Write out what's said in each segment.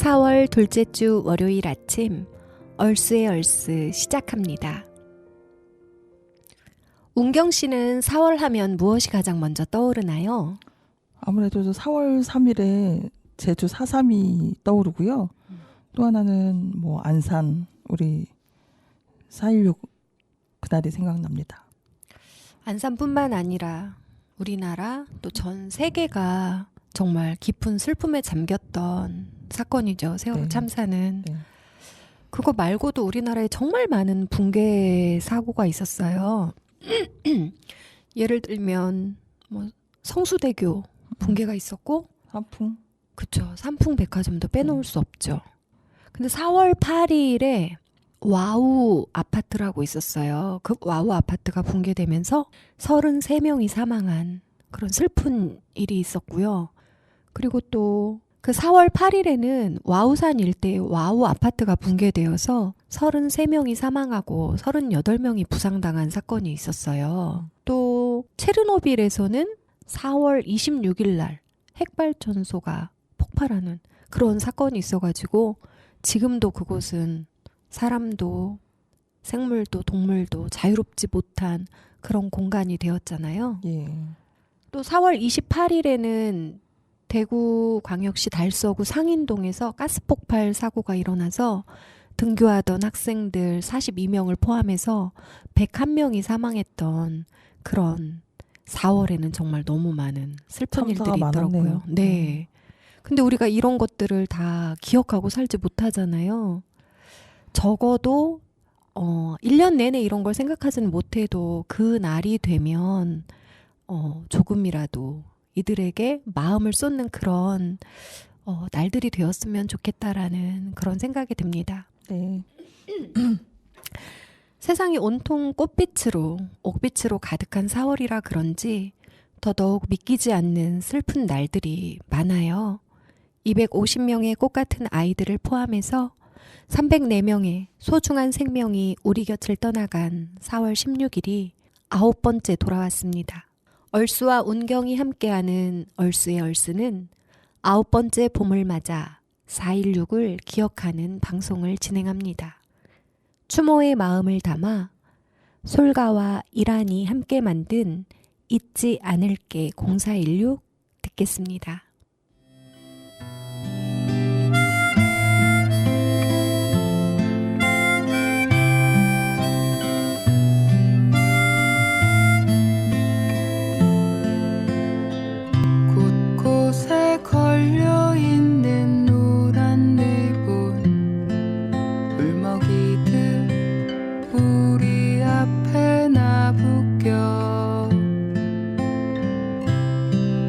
4월 둘째 주 월요일 아침 얼스의 얼스 시작합니다. 운경 씨는 4월 하면 무엇이 가장 먼저 떠오르나요? 아무래도 4월 3일에 제주 4.3이 떠오르고요. 또 하나는 안산 우리 4.16 그날이 생각납니다. 안산뿐만 아니라 우리나라 또 전 세계가 정말 깊은 슬픔에 잠겼던 사건이죠. 세월호 네. 참사는. 네. 그거 말고도 우리나라에 정말 많은 붕괴 사고가 있었어요. 예를 들면 성수대교 붕괴가 있었고, 한풍. 그쵸, 삼풍백화점도 빼놓을 수 없죠. 근데 4월 8일에 와우 아파트라고 있었어요. 그 와우 아파트가 붕괴되면서 33명이 사망한 그런 슬픈 일이 있었고요. 그리고 또 그 4월 8일에는 와우산 일대에 와우 아파트가 붕괴되어서 33명이 사망하고 38명이 부상당한 사건이 있었어요. 또 체르노빌에서는 4월 26일 날 핵발전소가 폭발하는 그런 사건이 있어가지고 지금도 그곳은 사람도 생물도 동물도 자유롭지 못한 그런 공간이 되었잖아요. 예. 또 4월 28일에는 대구광역시 달서구 상인동에서 가스폭발 사고가 일어나서 등교하던 학생들 42명을 포함해서 101명이 사망했던 그런 4월에는 정말 너무 많은 슬픈 일들이 있더라고요. 많았네요. 네. 근데 우리가 이런 것들을 다 기억하고 살지 못하잖아요. 적어도 1년 내내 이런 걸 생각하지는 못해도 그 날이 되면 조금이라도 이들에게 마음을 쏟는 그런 날들이 되었으면 좋겠다라는 그런 생각이 듭니다. 네. 세상이 온통 꽃빛으로 옥빛으로 가득한 4월이라 그런지 더더욱 믿기지 않는 슬픈 날들이 많아요. 250명의 꽃 같은 아이들을 포함해서 304명의 소중한 생명이 우리 곁을 떠나간 4월 16일이 9번째 돌아왔습니다. 얼수와 운경이 함께하는 얼수의 얼스는 9번째 봄을 맞아 4.16을 기억하는 방송을 진행합니다. 추모의 마음을 담아 솔가와 이란이 함께 만든 잊지 않을게 0416 듣겠습니다. 걸려있는 노란 리본 울먹이듯 우리 앞에 나부껴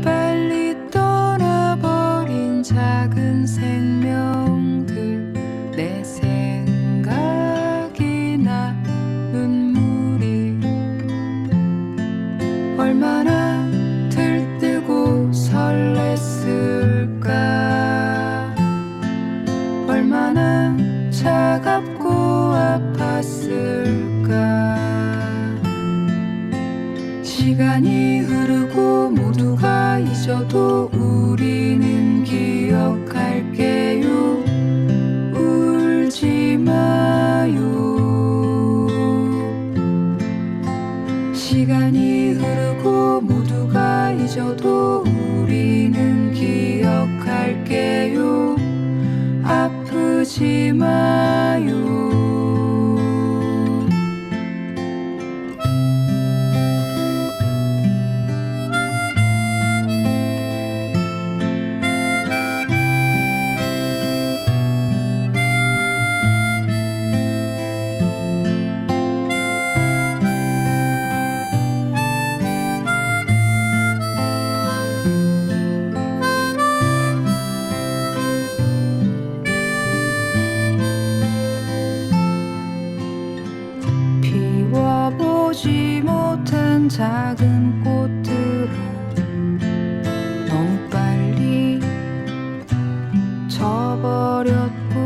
빨리 떠나버린 작은 생명들 내 생각이 나 눈물이 얼마나 들뜨고 설렜을까 얼마나 차갑고 아팠을까 시간이 흐르고 모두가 잊어도 우리는 기억할게요 울지 마요 시간이 흐르고 모두가 잊어도 우리는 기억할게요 아프지 마요 피워보지 못한 작은 꽃들아 너무 빨리 져버렸구나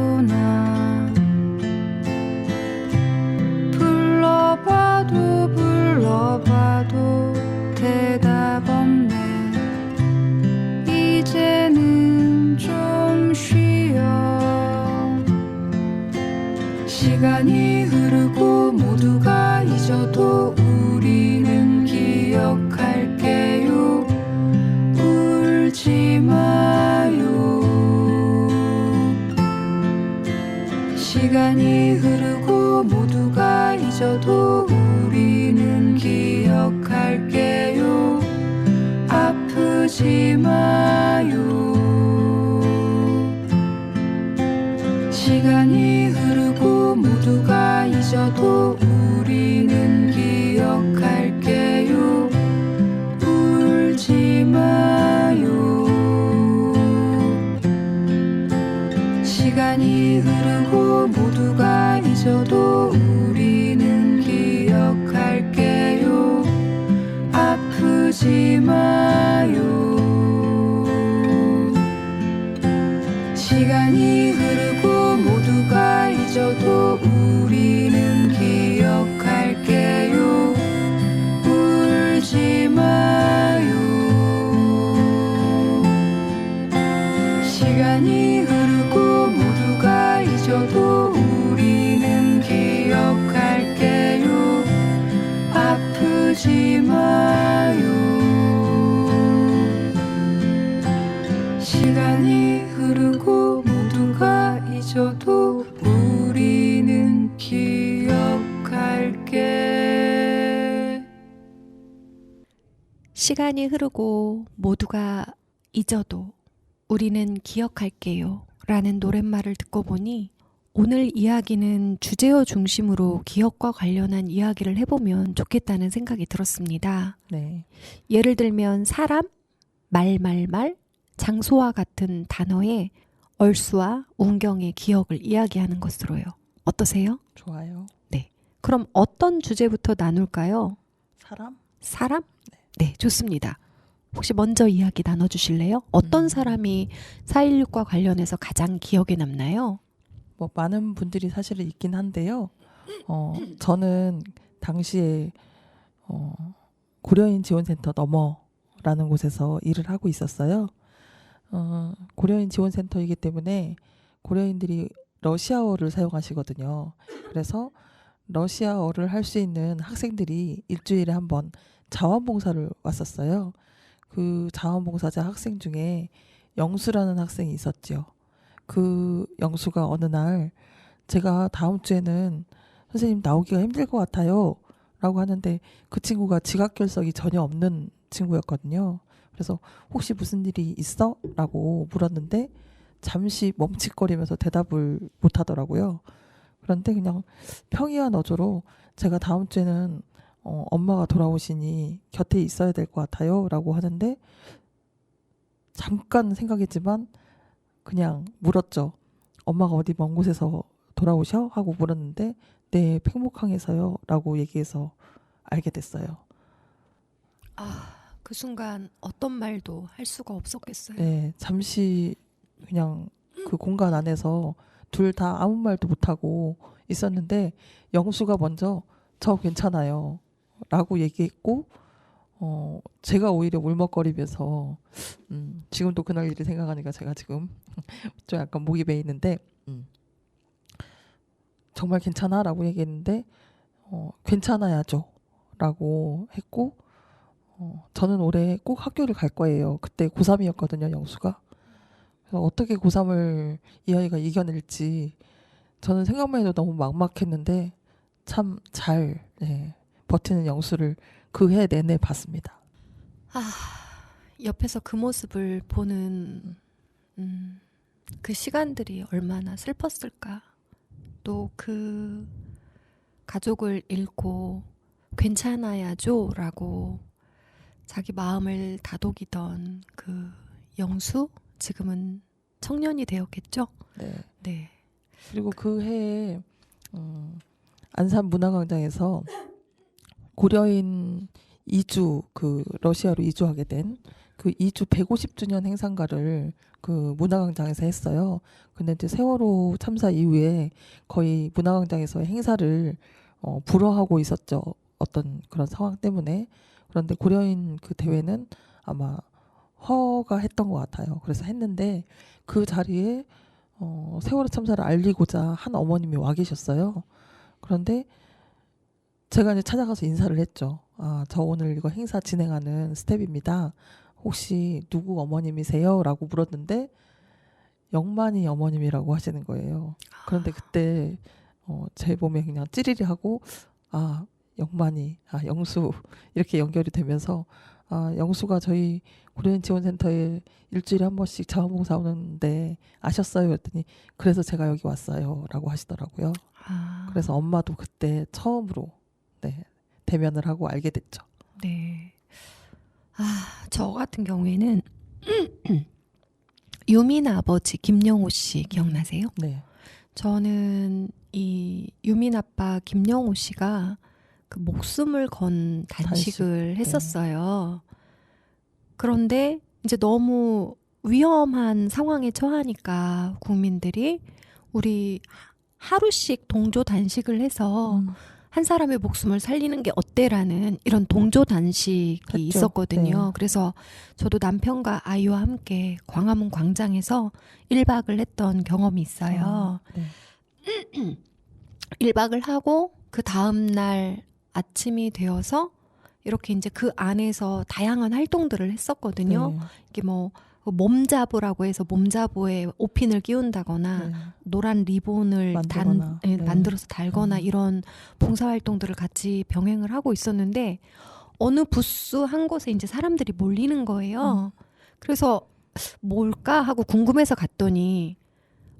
불러봐도 불러봐도 대답 없네 이제는 좀 쉬어 시간이 흐르고 모두가 잊어도 우리는 기억할게요. 울지 마요. 시간이 흐르고 모두가 잊어도 우리는 기억할게요. 아프지 마요. 시간이 흐르고 모두가 잊어도 우리는 기억할게요. 울지 마요. 시간이 흐르고 모두가 잊어도 우리는 기억할게요. 아프지 마요. 시간이 흐르고 모두가 잊어도 우리는 기억할게요. 울지 마요. 시간이 흐르고 모두가 잊어도 우리는 기억할게요. 아프지 마요. 시간이 흐르고 모두가 잊어도 우리는 기억할게. 시간이 흐르고 모두가 잊어도 우리는 기억할게요. 라는 노랫말을 듣고 보니 오늘 이야기는 주제어 중심으로 기억과 관련한 이야기를 해보면 좋겠다는 생각이 들었습니다. 네. 예를 들면 사람, 말, 장소와 같은 단어의 얼수와 운경의 기억을 이야기하는 것으로요. 어떠세요? 좋아요. 그럼 어떤 주제부터 나눌까요? 사람? 사람? 네, 좋습니다. 혹시 먼저 이야기 나눠주실래요? 어떤 사람이 4.16과 관련해서 가장 기억에 남나요? 뭐 많은 분들이 사실은 있긴 한데요. 저는 당시에 고려인 지원센터 너머라는 곳에서 일을 하고 있었어요. 고려인 지원센터이기 때문에 고려인들이 러시아어를 사용하시거든요. 그래서 러시아어를 할 수 있는 학생들이 일주일에 한 번 자원봉사를 왔었어요. 그 자원봉사자 학생 중에 영수라는 학생이 있었죠. 그 영수가 어느 날 제가 다음 주에는 선생님 나오기가 힘들 것 같아요 라고 하는데 그 친구가 지각결석이 전혀 없는 친구였거든요. 그래서 혹시 무슨 일이 있어? 라고 물었는데 잠시 멈칫거리면서 대답을 못 하더라고요. 그런데 그냥 평이한 어조로 제가 다음 주에는 엄마가 돌아오시니 곁에 있어야 될 것 같아요 라고 하는데 잠깐 생각했지만 그냥 물었죠. 엄마가 어디 먼 곳에서 돌아오셔? 하고 물었는데 네, 팽목항에서요 라고 얘기해서 알게 됐어요. 그 순간 어떤 말도 할 수가 없었겠어요. 네, 잠시 그냥 그 공간 안에서 둘 다 아무 말도 못하고 있었는데 영수가 먼저 저 괜찮아요 라고 얘기했고 제가 오히려 울먹거리면서 지금도 그날 일을 생각하니까 제가 지금 좀 약간 목이 메이는데 정말 괜찮아? 라고 얘기했는데 괜찮아야죠 라고 했고 저는 올해 꼭 학교를 갈 거예요. 그때 고3이었거든요 영수가. 그래서 어떻게 고3을 이 아이가 이겨낼지 저는 생각만 해도 너무 막막했는데 참 잘 버티는 영수를 그 해 내내 봤습니다. 옆에서 그 모습을 보는 그 시간들이 얼마나 슬펐을까. 또 그 가족을 잃고 괜찮아야죠 라고 자기 마음을 다독이던 그 영수, 지금은 청년이 되었겠죠? 네. 그리고 그 해에 안산 문화광장에서 고려인 이주, 그 러시아로 이주하게 된 그 이주 150주년 행사인가를 그 문화광장에서 했어요. 근데 이제 세월호 참사 이후에 거의 문화광장에서 행사를 불허하고 있었죠. 어떤 그런 상황 때문에. 그런데 고려인 그 대회는 아마 허가 했던 것 같아요. 그래서 했는데 그 자리에 세월호 참사를 알리고자 한 어머님이 와 계셨어요. 그런데 제가 이제 찾아가서 인사를 했죠. 저 오늘 이거 행사 진행하는 스텝입니다. 혹시 누구 어머님이세요? 라고 물었는데 영만이 어머님이라고 하시는 거예요. 그런데 그때 제 몸에 그냥 찌리리 하고 영만이, 영수 이렇게 연결이 되면서 영수가 저희 고려인 지원센터에 일주일에 한 번씩 자원봉사 오는데 아셨어요? 그랬더니 그래서 제가 여기 왔어요 라고 하시더라고요. 그래서 엄마도 그때 처음으로 대면을 하고 알게 됐죠. 네. 저 같은 경우에는 유민 아버지 김영호 씨 기억나세요? 네. 저는 이 유민 아빠 김영호 씨가 그 목숨을 건 단식을 단식, 했었어요. 그런데 이제 너무 위험한 상황에 처하니까 국민들이 우리 하루씩 동조 단식을 해서 한 사람의 목숨을 살리는 게 어때라는 이런 동조 단식이 했죠. 있었거든요. 네. 그래서 저도 남편과 아이와 함께 광화문 광장에서 1박을 했던 경험이 있어요. 네. 1박을 하고 그 다음날 아침이 되어서 이렇게 이제 그 안에서 다양한 활동들을 했었거든요. 네. 이게 뭐 몸자부라고 해서 몸자부에 옷핀을 끼운다거나 네. 노란 리본을 만들거나, 네. 만들어서 달거나 이런 봉사활동들을 같이 병행을 하고 있었는데 어느 부스 한 곳에 이제 사람들이 몰리는 거예요. 그래서 뭘까 하고 궁금해서 갔더니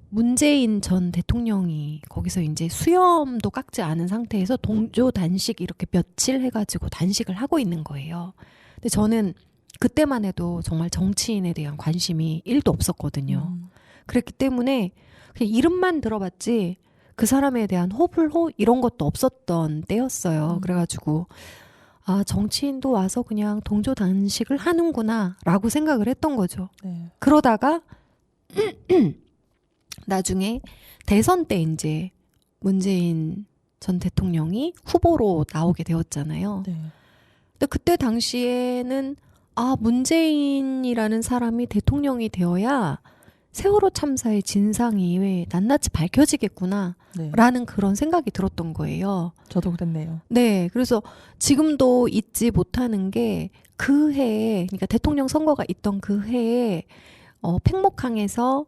문재인 전 대통령이 거기서 이제 수염도 깎지 않은 상태에서 동조 단식 이렇게 며칠 해가지고 단식을 하고 있는 거예요. 근데 저는 그때만 해도 정말 정치인에 대한 관심이 1도 없었거든요. 그랬기 때문에 그냥 이름만 들어봤지 그 사람에 대한 호불호 이런 것도 없었던 때였어요. 그래가지고 정치인도 와서 그냥 동조 단식을 하는구나 라고 생각을 했던 거죠. 네. 그러다가 나중에 대선 때 이제 문재인 전 대통령이 후보로 나오게 되었잖아요. 네. 근데 그때 당시에는 문재인이라는 사람이 대통령이 되어야 세월호 참사의 진상이 왜 낱낱이 밝혀지겠구나 네. 라는 그런 생각이 들었던 거예요. 저도 그랬네요. 네. 그래서 지금도 잊지 못하는 게 그 해에, 그러니까 대통령 선거가 있던 그 해에 팽목항에서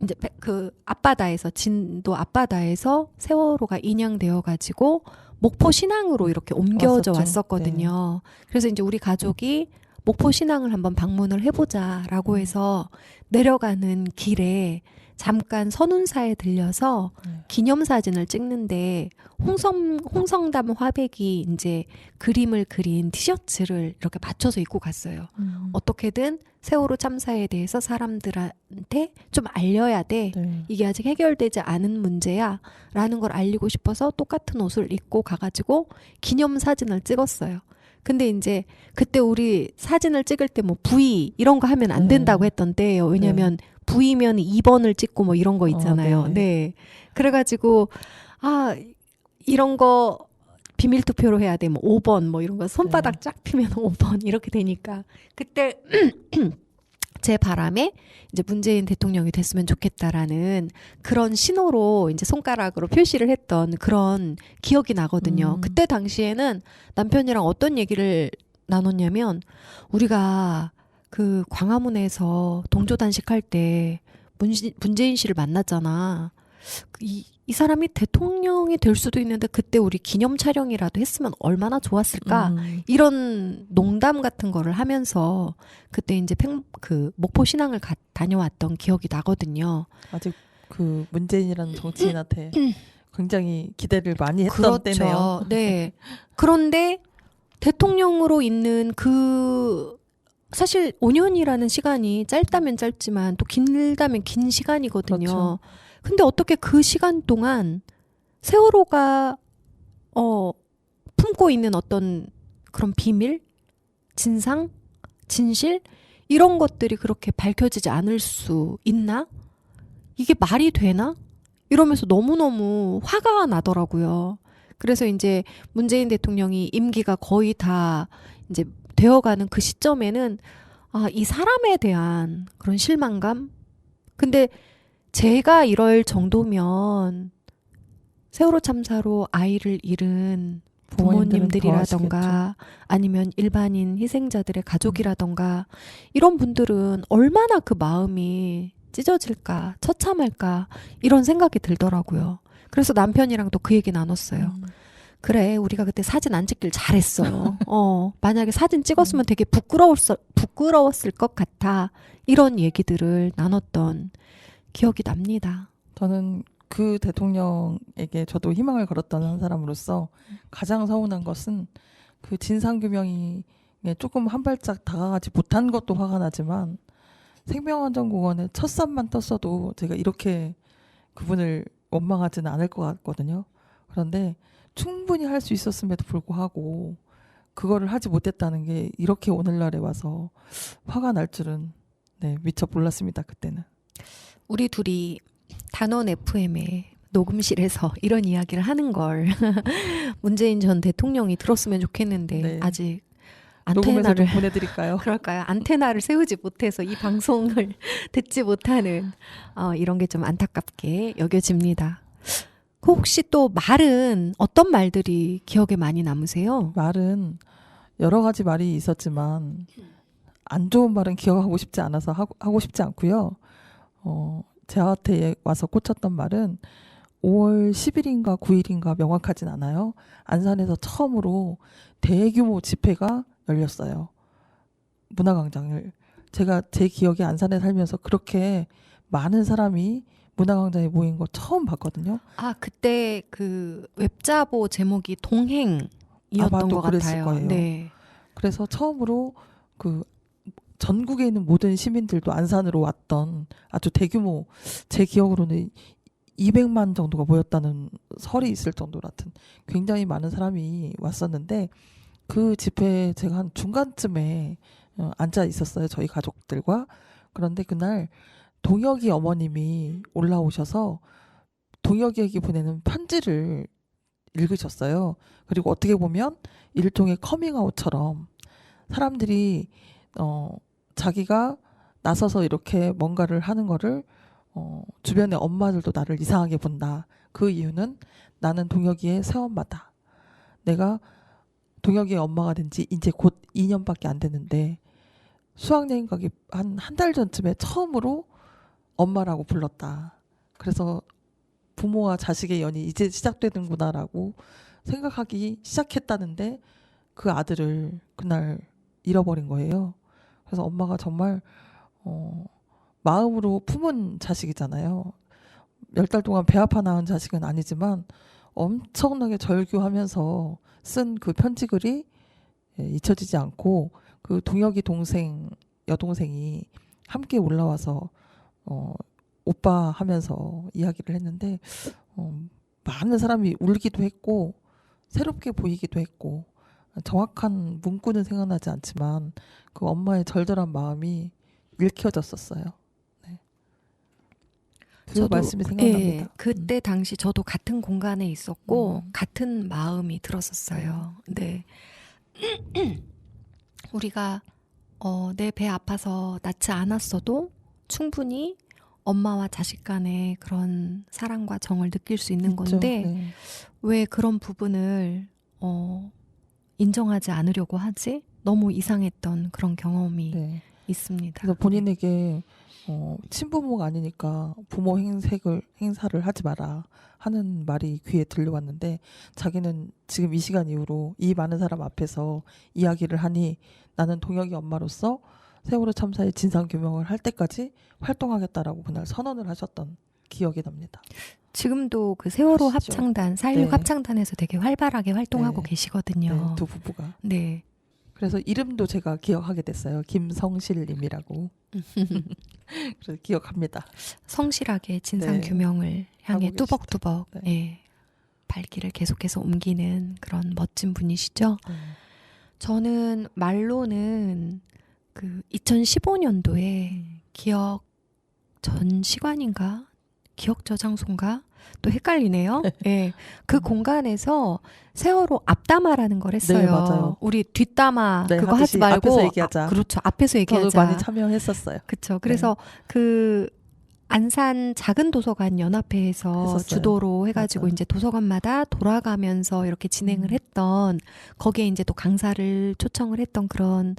이제 그 앞바다에서 진도 앞바다에서 세월호가 인양되어 가지고 목포 신항으로 이렇게 옮겨져 왔었죠. 왔었거든요. 그래서 이제 우리 가족이 목포 신항을 한번 방문을 해보자라고 해서 내려가는 길에 잠깐 선운사에 들려서 네. 기념사진을 찍는데 홍성담 화백이 이제 그림을 그린 티셔츠를 이렇게 맞춰서 입고 갔어요. 어떻게든 세월호 참사에 대해서 사람들한테 좀 알려야 돼. 네. 이게 아직 해결되지 않은 문제야 라는 걸 알리고 싶어서 똑같은 옷을 입고 가가지고 기념사진을 찍었어요. 근데 이제 그때 우리 사진을 찍을 때 뭐 V 이런 거 하면 안 된다고 했던 때예요. 왜냐면 V면 2번을 찍고 뭐 이런 거 있잖아요. 네. 네. 그래가지고 이런 거 비밀 투표로 해야 돼. 뭐 5번 뭐 이런 거 손바닥 쫙 피면 5번 이렇게 되니까 그때 제 바람에 이제 문재인 대통령이 됐으면 좋겠다라는 그런 신호로 이제 손가락으로 표시를 했던 그런 기억이 나거든요. 그때 당시에는 남편이랑 어떤 얘기를 나눴냐면 우리가 그 광화문에서 동조 단식할 때 문재인 씨를 만났잖아. 이 사람이 대통령이 될 수도 있는데 그때 우리 기념 촬영이라도 했으면 얼마나 좋았을까 이런 농담 같은 거를 하면서 그때 이제 그 목포 신항을 다녀왔던 기억이 나거든요. 아직 그 문재인이라는 정치인한테 굉장히 기대를 많이 했던 그렇죠. 때네요. 네. 그런데 대통령으로 있는 사실 5년이라는 시간이 짧다면 짧지만 또 길다면 긴 시간이거든요. 그렇죠. 근데 어떻게 그 시간 동안 세월호가 품고 있는 어떤 그런 비밀, 진상, 진실 이런 것들이 그렇게 밝혀지지 않을 수 있나? 이게 말이 되나? 이러면서 너무너무 화가 나더라고요. 그래서 이제 문재인 대통령이 임기가 거의 다 이제 되어가는 그 시점에는 이 사람에 대한 그런 실망감 근데 제가 이럴 정도면 세월호 참사로 아이를 잃은 부모님들은 부모님들이라던가 아니면 일반인 희생자들의 가족이라던가 이런 분들은 얼마나 그 마음이 찢어질까, 처참할까 이런 생각이 들더라고요. 그래서 남편이랑 또 그 얘기 나눴어요. 그래, 우리가 그때 사진 안 찍길 잘했어. 만약에 사진 찍었으면 되게 부끄러웠을 것 같아. 이런 얘기들을 나눴던 기억이 납니다. 저는 그 대통령에게 저도 희망을 걸었던 한 사람으로서 가장 서운한 것은 그 진상규명이 조금 한 발짝 다가가지 못한 것도 화가 나지만 생명안전공원에 첫 산만 떴어도 제가 이렇게 그분을 원망하지는 않을 것 같거든요. 그런데 충분히 할 수 있었음에도 불구하고 그거를 하지 못했다는 게 이렇게 오늘날에 와서 화가 날 줄은 미처 몰랐습니다. 그때는. 우리 둘이 단원 FM의 녹음실에서 이런 이야기를 하는 걸 문재인 전 대통령이 들었으면 좋겠는데 네. 아직 녹음해서 안테나를 좀 보내드릴까요? 그럴까요? 안테나를 세우지 못해서 이 방송을 듣지 못하는 이런 게 좀 안타깝게 여겨집니다. 혹시 또 말은 어떤 말들이 기억에 많이 남으세요? 말은 여러 가지 말이 있었지만 안 좋은 말은 기억하고 싶지 않아서 하고 싶지 않고요. 제한테 와서 꽂혔던 말은 5월 10일인가 9일인가 명확하진 않아요. 안산에서 처음으로 대규모 집회가 열렸어요. 문화광장을. 제가 제 기억에 안산에 살면서 그렇게 많은 사람이 문화광장에 모인 거 처음 봤거든요. 아, 그때 그 웹자보 제목이 동행이었던 아마도 것 그랬을 같아요. 거예요. 네. 그래서 처음으로 그 전국에 있는 모든 시민들도 안산으로 왔던 아주 대규모, 제 기억으로는 200만 정도가 모였다는 설이 있을 정도로 하여튼 굉장히 많은 사람이 왔었는데 그 집회에 제가 한 중간쯤에 앉아 있었어요. 저희 가족들과. 그런데 그날 동혁이 어머님이 올라오셔서 동혁이에게 보내는 편지를 읽으셨어요. 그리고 어떻게 보면 일종의 커밍아웃처럼 사람들이 자기가 나서서 이렇게 뭔가를 하는 거를 주변의 엄마들도 나를 이상하게 본다. 그 이유는 나는 동혁이의 새엄마다. 내가 동혁이의 엄마가 된 지 이제 곧 2년밖에 안 됐는데 수학여행 가기 한 달 전쯤에 처음으로 엄마라고 불렀다. 그래서 부모와 자식의 연이 이제 시작되는구나라고 생각하기 시작했다는데 그 아들을 그날 잃어버린 거예요. 그래서 엄마가 정말 마음으로 품은 자식이잖아요. 10달 동안 배 아파 낳은 자식은 아니지만 엄청나게 절규하면서 쓴 그 편지글이 잊혀지지 않고 그 동혁이 여동생이 함께 올라와서 오빠 하면서 이야기를 했는데 많은 사람이 울기도 했고 새롭게 보이기도 했고 정확한 문구는 생각나지 않지만 그 엄마의 절절한 마음이 읽혀졌었어요. 네. 그 말씀이 생각납니다. 그때 당시 저도 같은 공간에 있었고 같은 마음이 들었었어요. 네. 우리가 내 배 아파서 낳지 않았어도 충분히 엄마와 자식 간의 그런 사랑과 정을 느낄 수 있는 있죠. 건데 네. 왜 그런 부분을 인정하지 않으려고 하지? 너무 이상했던 그런 경험이 네. 있습니다. 그래서 본인에게 친부모가 아니니까 부모 행사를 하지 마라 하는 말이 귀에 들려왔는데 자기는 지금 이 시간 이후로 이 많은 사람 앞에서 이야기를 하니 나는 동혁이 엄마로서 세월호 참사의 진상규명을 할 때까지 활동하겠다라고 그날 선언을 하셨던 기억이 납니다. 지금도 그 세월호 아시죠? 합창단, 4.16 네. 합창단에서 되게 활발하게 활동하고 네. 계시거든요. 네, 두 부부가. 네. 그래서 이름도 제가 기억하게 됐어요. 김성실님이라고. 그래서 기억합니다. 성실하게 진상 네. 규명을 향해 하고 계시죠. 뚜벅뚜벅 네. 예, 발길을 계속해서 옮기는 그런 멋진 분이시죠. 네. 저는 말로는 그 2015년도에 기억 전시관인가 기억 저장소인가 또 헷갈리네요. 예, 그 공간에서 세월호 앞담화라는 걸 했어요. 네, 맞아요. 우리 뒷담화 네, 그거 하지 하듯이 말고 앞에서 얘기하자. 그렇죠. 앞에서 저도 얘기하자. 많이 참여했었어요. 그렇죠. 그래서 그 안산 작은 도서관 연합회에서 했었어요. 주도로 해가지고 맞아요. 이제 도서관마다 돌아가면서 이렇게 진행을 했던 거기에 이제 또 강사를 초청을 했던 그런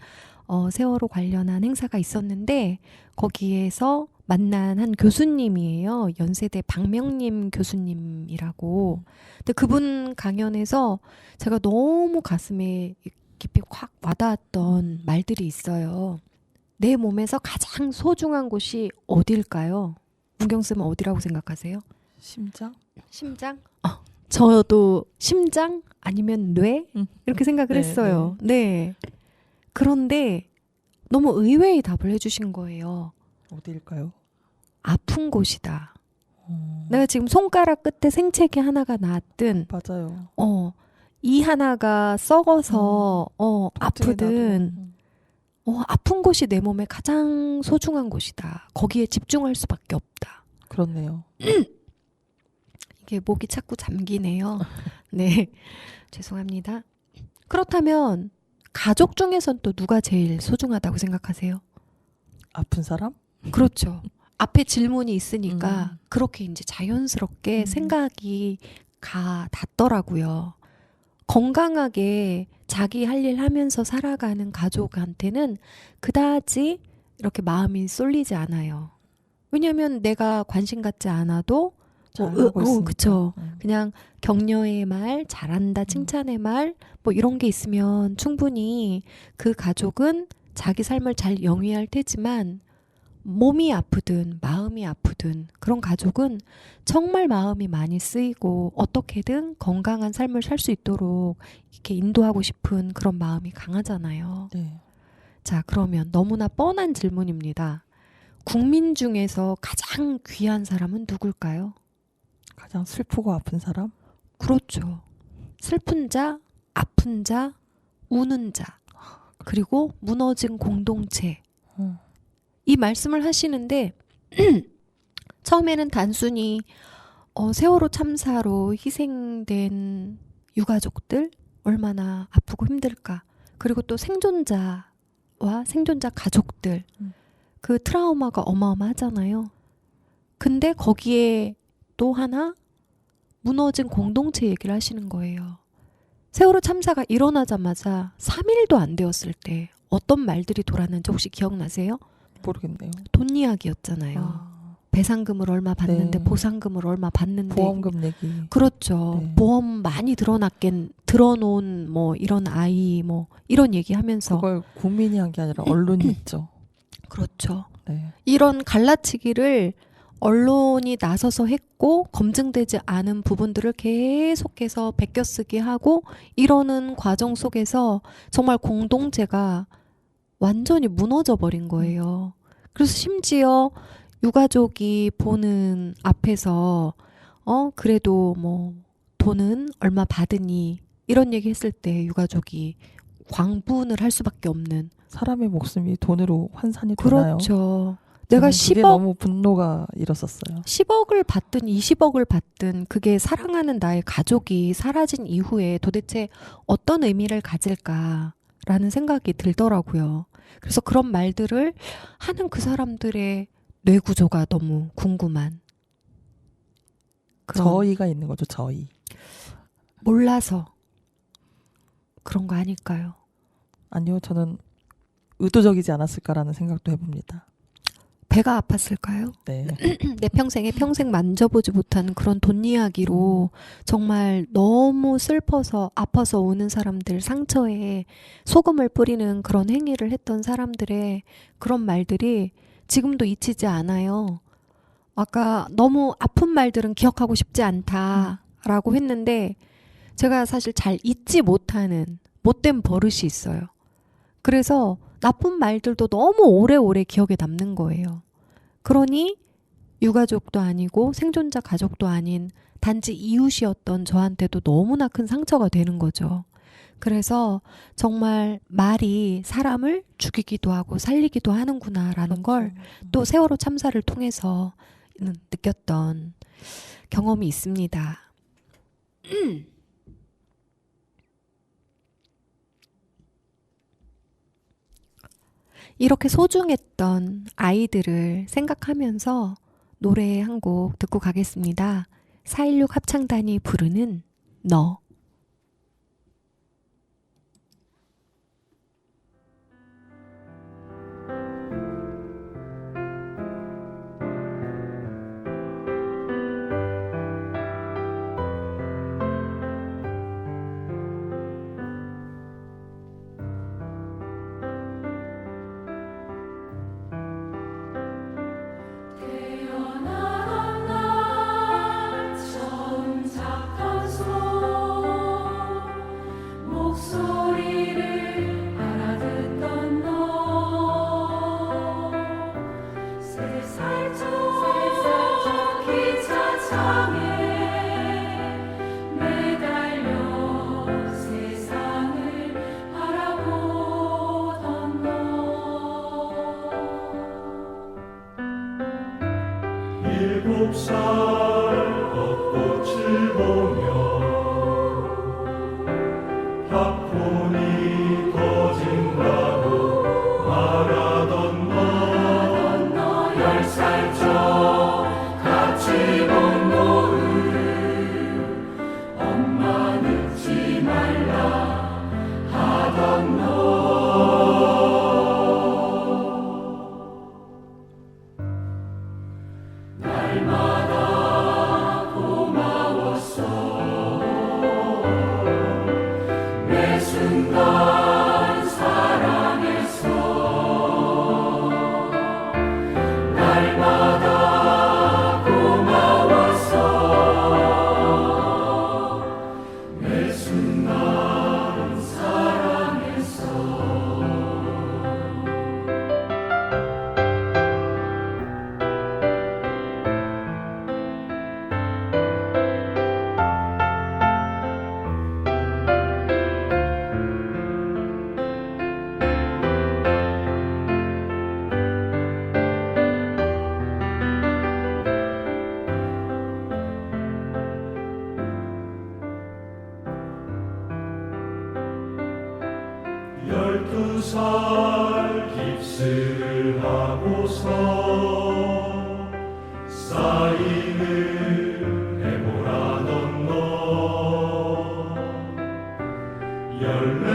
세월호 관련한 행사가 있었는데 거기에서 만난 한 교수님이에요. 연세대 박명림 교수님이라고. 근데 그분 강연에서 제가 너무 가슴에 깊이 확 와닿았던 말들이 있어요. 내 몸에서 가장 소중한 곳이 어딜까요? 문경 쌤은 어디라고 생각하세요? 심장? 심장? 저도 심장 아니면 뇌? 음. 이렇게 생각을 네, 했어요. 네. 그런데 너무 의외의 답을 해주신 거예요. 어디일까요? 아픈 곳이다. 내가 지금 손가락 끝에 생채기 하나가 나왔든, 맞아요. 이 하나가 썩어서, 아프든, 아픈 곳이 내 몸에 가장 소중한 곳이다. 거기에 집중할 수밖에 없다. 그렇네요. 이게 목이 자꾸 잠기네요. 네. 죄송합니다. 그렇다면, 가족 중에선 또 누가 제일 소중하다고 생각하세요? 아픈 사람? 그렇죠. 앞에 질문이 있으니까 그렇게 이제 자연스럽게 음. 생각이 닿더라고요. 건강하게 자기 할 일 하면서 살아가는 가족한테는 그다지 이렇게 마음이 쏠리지 않아요. 왜냐하면 내가 관심 갖지 않아도 잘하고 있으니까. 그쵸. 그냥 격려의 말, 잘한다, 칭찬의 말, 뭐 이런 게 있으면 충분히 그 가족은 자기 삶을 잘 영위할 테지만 몸이 아프든 마음이 아프든 그런 가족은 정말 마음이 많이 쓰이고 어떻게든 건강한 삶을 살 수 있도록 이렇게 인도하고 싶은 그런 마음이 강하잖아요. 네. 자, 그러면 너무나 뻔한 질문입니다. 국민 중에서 가장 귀한 사람은 누굴까요? 가장 슬프고 아픈 사람? 그렇죠. 슬픈 자, 아픈 자, 우는 자, 그리고 무너진 공동체. 음. 이 말씀을 하시는데 처음에는 단순히 세월호 참사로 희생된 유가족들 얼마나 아프고 힘들까. 그리고 또 생존자와 생존자 가족들 그 트라우마가 어마어마하잖아요. 근데 거기에 또 하나 무너진 공동체 얘기를 하시는 거예요. 세월호 참사가 일어나자마자 3일도 안 되었을 때 어떤 말들이 돌았는지 혹시 기억나세요? 모르겠네요. 돈 이야기였잖아요. 배상금을 얼마 받는데 네. 보상금을 얼마 받는데. 보험금 내기. 그렇죠. 네. 보험 많이 들어놓은 뭐 이런 아이 뭐 이런 얘기하면서. 그걸 국민이 한 게 아니라 언론이 했죠. 그렇죠. 네. 이런 갈라치기를 언론이 나서서 했고 검증되지 않은 부분들을 계속해서 베껴쓰기 하고 이러는 과정 속에서 정말 공동체가 완전히 무너져 버린 거예요. 그래서 심지어 유가족이 보는 앞에서 그래도 뭐 돈은 얼마 받으니 이런 얘기 했을 때 유가족이 광분을 할 수밖에 없는. 사람의 목숨이 돈으로 환산이 되나요? 그렇죠. 내가 저는 그게 10억 너무 분노가 일었었어요. 10억을 받든 20억을 받든 그게 사랑하는 나의 가족이 사라진 이후에 도대체 어떤 의미를 가질까라는 생각이 들더라고요. 그래서 그런 말들을 하는 그 사람들의 뇌 구조가 너무 궁금한. 그런 저희가 있는 거죠. 저희. 몰라서 그런 거 아닐까요? 아니요. 저는 의도적이지 않았을까라는 생각도 해봅니다. 배가 아팠을까요? 네. 내 평생에 평생 만져보지 못한 그런 돈 이야기로 정말 너무 슬퍼서 아파서 우는 사람들 상처에 소금을 뿌리는 그런 행위를 했던 사람들의 그런 말들이 지금도 잊히지 않아요. 아까 너무 아픈 말들은 기억하고 싶지 않다라고 했는데 제가 사실 잘 잊지 못하는 못된 버릇이 있어요. 그래서 나쁜 말들도 너무 오래오래 기억에 남는 거예요. 그러니 유가족도 아니고 생존자 가족도 아닌 단지 이웃이었던 저한테도 너무나 큰 상처가 되는 거죠. 그래서 정말 말이 사람을 죽이기도 하고 살리기도 하는구나라는 걸 또 세월호 참사를 통해서 느꼈던 경험이 있습니다. 이렇게 소중했던 아이들을 생각하면서 노래 한 곡 듣고 가겠습니다. 416 합창단이 부르는 너. 태어나던 날 처음 잡던 손 목소리를 알아듣던 너 3살 전 기차장에 매달려 세상을 바라보던 너 7살 벚꽃을 보며 팝콘이 터진다고 말하던 너 10살 전 같이 본 노을 엄마 늦지 말라 하던 너 날마다 고마웠어 매 순간 사랑했어 날마다 고마웠어 매 순간 사랑했어 12살 깁스를 하고서 사인을 해보라던 너 열매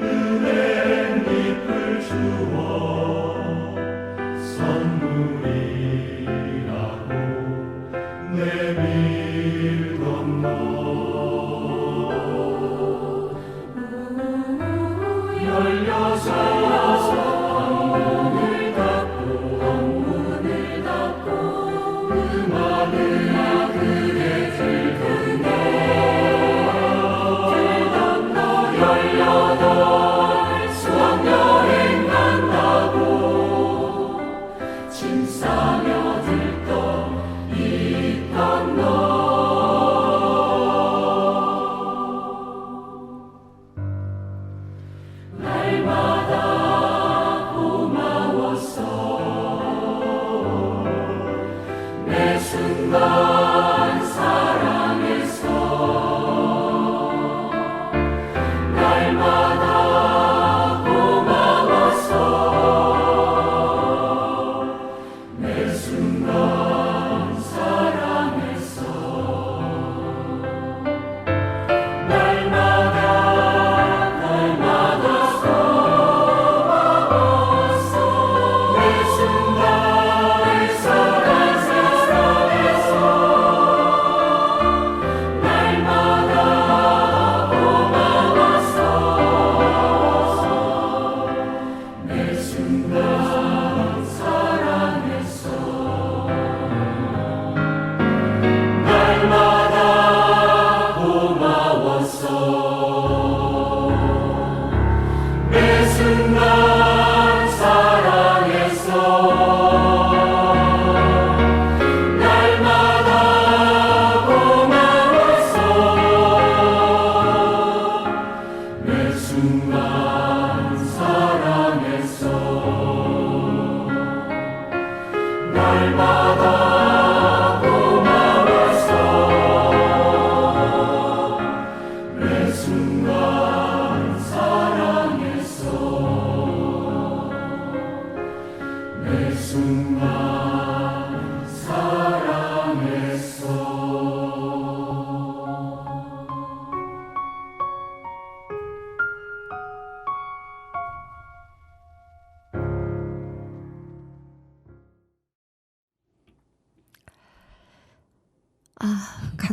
은행 잎을 주워 선물이라고 내밀던 너 16 방문을 닫고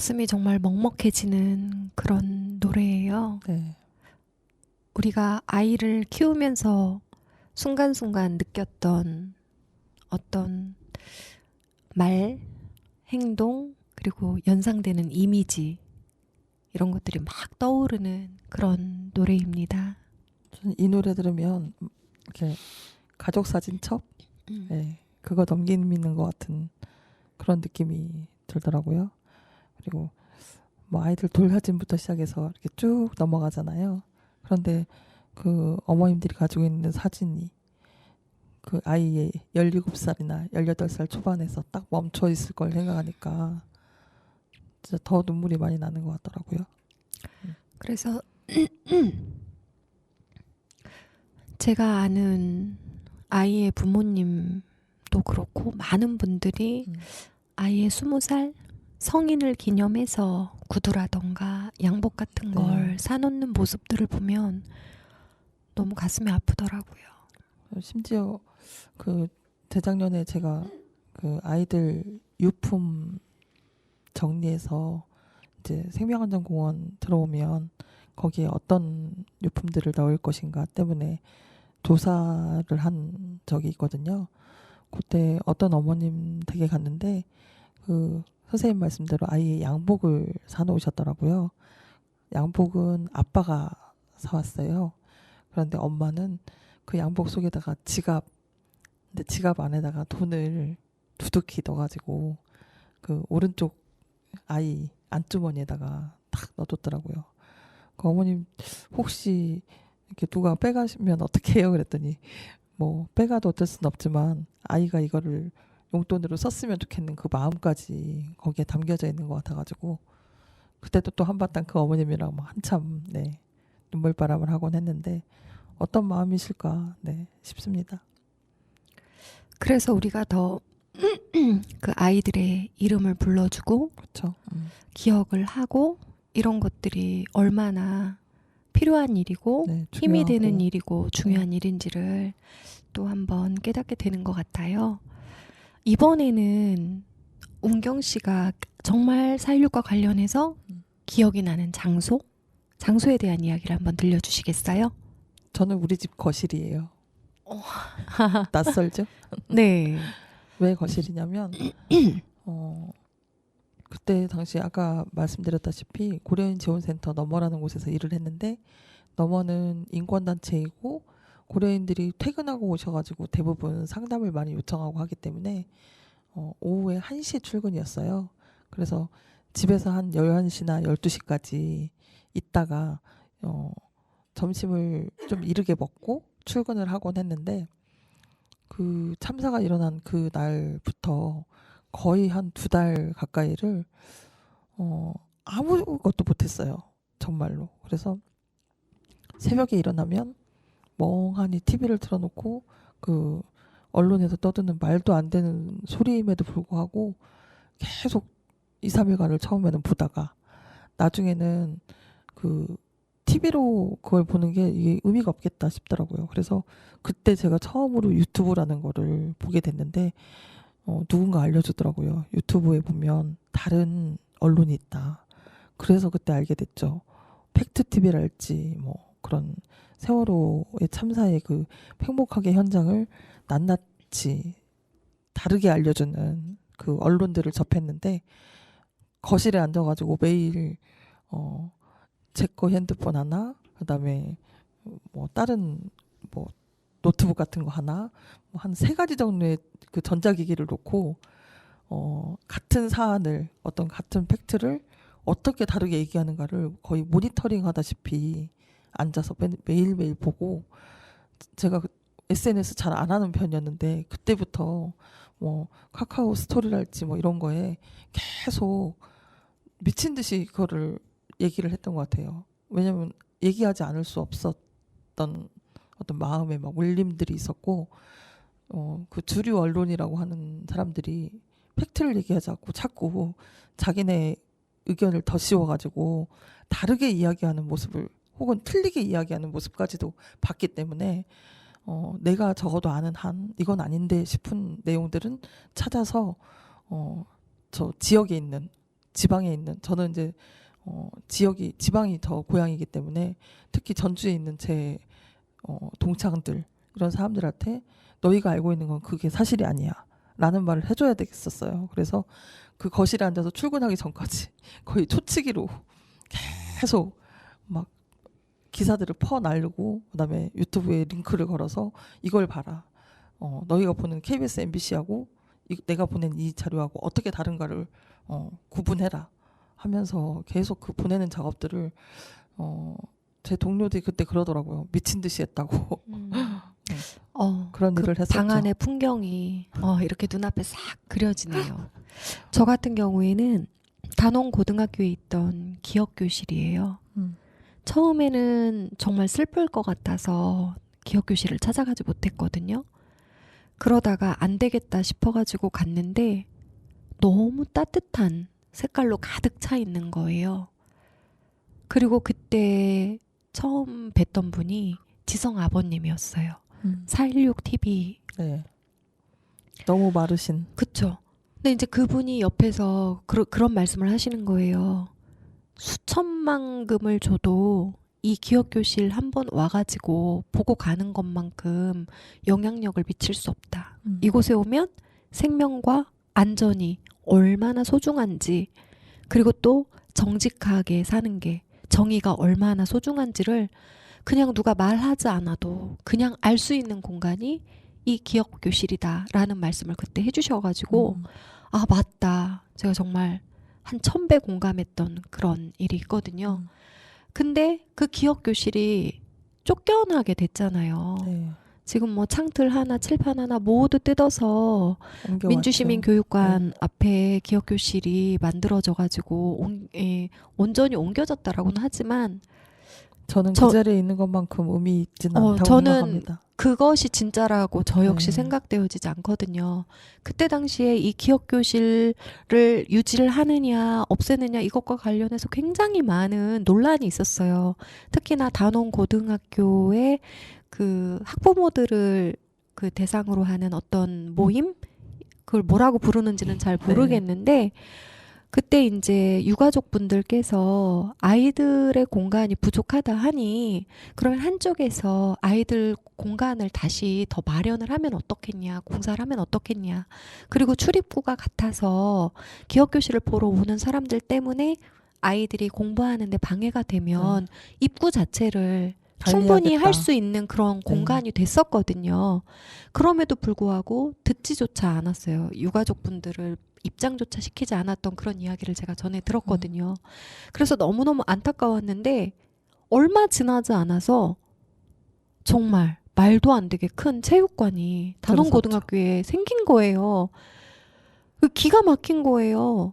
가슴이 정말 먹먹해지는 그런 노래예요. 네. 우리가 아이를 키우면서 순간순간 느꼈던 어떤 말, 행동, 그리고 연상되는 이미지, 이런 것들이 막 떠오르는 그런 노래입니다. 저는 이 노래 들으면 이렇게 가족 사진첩, 네, 그거 넘기는 것 같은 그런 느낌이 들더라고요. 그리고 뭐 아이들 돌사진부터 시작해서 이렇게 쭉 넘어가잖아요. 그런데 그 어머님들이 가지고 있는 사진이 그 아이의 17살이나 18살 초반에서 딱 멈춰 있을 걸 생각하니까 진짜 더 눈물이 많이 나는 것 같더라고요. 그래서 제가 아는 아이의 부모님도 그렇고 많은 분들이 아이의 20살 성인을 기념해서 구두라던가 양복 같은 걸 사놓는 모습들을 보면 너무 가슴이 아프더라고요. 심지어 그 재작년에 제가 그 아이들 유품 정리해서 이제 생명안전공원 들어오면 거기에 어떤 유품들을 넣을 것인가 때문에 조사를 한 적이 있거든요. 그때 어떤 어머님 댁에 갔는데 그 선생님 말씀대로 아이의 양복을 사놓으셨더라고요. 양복은 아빠가 사왔어요. 그런데 엄마는 그 양복 속에다가 근데 지갑 안에다가 돈을 두둑히 넣어가지고 그 오른쪽 아이 안주머니에다가 탁 넣어뒀더라고요. 그 어머님 혹시 이렇게 누가 빼가시면 어떻게 해요? 그랬더니 뭐 빼가도 어쩔 수는 없지만 아이가 이거를 용돈으로 썼으면 좋겠는 그 마음까지 거기에 담겨져 있는 것 같아가지고 그때도 또 한바탕 그 어머님이랑 막 한참 눈물바람을 하곤 했는데 어떤 마음이실까 싶습니다. 그래서 우리가 더 그 아이들의 이름을 불러주고 그렇죠. 기억을 하고 이런 것들이 얼마나 필요한 일이고 네, 힘이 되는 중요하고. 일이고 중요한 일인지를 또 한번 깨닫게 되는 것 같아요. 이번에는 운경 씨가 정말 4.16과 관련해서 기억이 나는 장소에 대한 이야기를 한번 들려주시겠어요? 저는 우리 집 거실이에요. 낯설죠? 네. 왜 거실이냐면 그때 당시 아까 말씀드렸다시피 고려인 지원센터 너머라는 곳에서 일을 했는데 너머는 인권단체이고 고려인들이 퇴근하고 오셔가지고 대부분 상담을 많이 요청하고 하기 때문에 오후에 1시 출근이었어요. 그래서 집에서 한 11시나 12시까지 있다가 점심을 좀 이르게 먹고 출근을 하곤 했는데 그 참사가 일어난 그 날부터 거의 한 2달 가까이를 아무것도 못했어요. 정말로. 그래서 새벽에 일어나면 멍하니 TV를 틀어놓고 그 언론에서 떠드는 말도 안 되는 소리임에도 불구하고 계속 2, 3일간을 처음에는 보다가 나중에는 그 TV로 그걸 보는 게 이게 의미가 없겠다 싶더라고요. 그래서 그때 제가 처음으로 유튜브라는 거를 보게 됐는데 누군가 알려주더라고요. 유튜브에 보면 다른 언론이 있다. 그래서 그때 알게 됐죠. 팩트TV랄지 뭐 그런 세월호의 참사의 그 팽목하게 현장을 낱낱이 다르게 알려주는 그 언론들을 접했는데 거실에 앉아가지고 매일 제 거 핸드폰 하나, 그다음에 뭐 다른 뭐 노트북 같은 거 하나, 뭐 한 3가지 정도의 그 전자기기를 놓고 같은 사안을 어떤 같은 팩트를 어떻게 다르게 얘기하는가를 거의 모니터링 하다시피 앉아서 매일매일 보고 제가 SNS 잘 안 하는 편이었는데 그때부터 뭐 카카오 스토리랄지 뭐 이런 거에 계속 미친 듯이 그거를 얘기를 했던 것 같아요. 왜냐면 얘기하지 않을 수 없었던 어떤 마음의 막 울림들이 있었고 그 주류 언론이라고 하는 사람들이 팩트를 얘기하지 않고 자꾸 자기네 의견을 더 씌워가지고 다르게 이야기하는 모습을 혹은 틀리게 이야기하는 모습까지도 봤기 때문에 내가 적어도 아는 한 이건 아닌데 싶은 내용들은 찾아서 저 지역에 있는 지방에 있는 저는 이제 지역이 지방이 더 고향이기 때문에 특히 전주에 있는 제 동창들 이런 사람들한테 너희가 알고 있는 건 그게 사실이 아니야 라는 말을 해줘야 되겠었어요. 그래서 그 거실에 앉아서 출근하기 전까지 거의 초치기로 계속 막 기사들을 퍼날르고 그다음에 유튜브에 링크를 걸어서 이걸 봐라. 너희가 보는 KBS, MBC하고 내가 보낸 이 자료하고 어떻게 다른가를 구분해라 하면서 계속 그 보내는 작업들을 제 동료들이 그때 그러더라고요. 미친 듯이 했다고. 그런 그 일을 했었죠. 방 안의 풍경이 이렇게 눈앞에 싹 그려지네요. 저 같은 경우에는 단원고등학교에 있던 기억교실이에요. 처음에는 정말 슬플 것 같아서 기억교실을 찾아가지 못했거든요. 그러다가 안 되겠다 싶어가지고 갔는데 너무 따뜻한 색깔로 가득 차 있는 거예요. 그리고 그때 처음 뵀던 분이 지성 아버님이었어요. 416TV. 네. 너무 마르신. 그쵸. 근데 이제 그분이 옆에서 그런 말씀을 하시는 거예요. 수천만금을 줘도 이 기억교실 한번 와가지고 보고 가는 것만큼 영향력을 미칠 수 없다. 이곳에 오면 생명과 안전이 얼마나 소중한지, 그리고 또 정직하게 사는 게 정의가 얼마나 소중한지를 그냥 누가 말하지 않아도 그냥 알 수 있는 공간이 이 기억교실이다라는 말씀을 그때 해주셔가지고 아 맞다. 제가 정말 한 1000배 공감했던 그런 일이 있거든요. 근데 그 기억교실이 쫓겨나게 됐잖아요. 네. 지금 뭐 창틀 하나, 칠판 하나 모두 뜯어서 옮겨왔죠. 민주시민교육관 앞에 기억교실이 만들어져가지고 온전히 옮겨졌다라고는 하지만 저는 저- 그 자리에 있는 것만큼 의미 있지는 않다고 저는 생각합니다. 그것이 진짜라고 저 역시 네. 생각되어지지 않거든요. 그때 당시에 이 기억교실을 유지를 하느냐 없애느냐 이것과 관련해서 굉장히 많은 논란이 있었어요. 특히나 단원고등학교의 그 학부모들을 그 대상으로 하는 어떤 모임? 그걸 뭐라고 부르는지는 잘 모르겠는데 그때 이제 유가족분들께서 아이들의 공간이 부족하다 하니 그러면 한쪽에서 아이들 공간을 다시 더 마련을 하면 어떻겠냐, 공사를 하면 어떻겠냐. 그리고 출입구가 같아서 기억교실을 보러 오는 사람들 때문에 아이들이 공부하는데 방해가 되면 입구 자체를 충분히 할 수 있는 그런 공간이 됐었거든요. 그럼에도 불구하고 듣지조차 않았어요. 유가족분들을 입장조차 시키지 않았던 그런 이야기를 제가 전에 들었거든요. 그래서 너무너무 안타까웠는데 얼마 지나지 않아서 정말 말도 안 되게 큰 체육관이 단원고등학교에 생긴 거예요. 그 기가 막힌 거예요.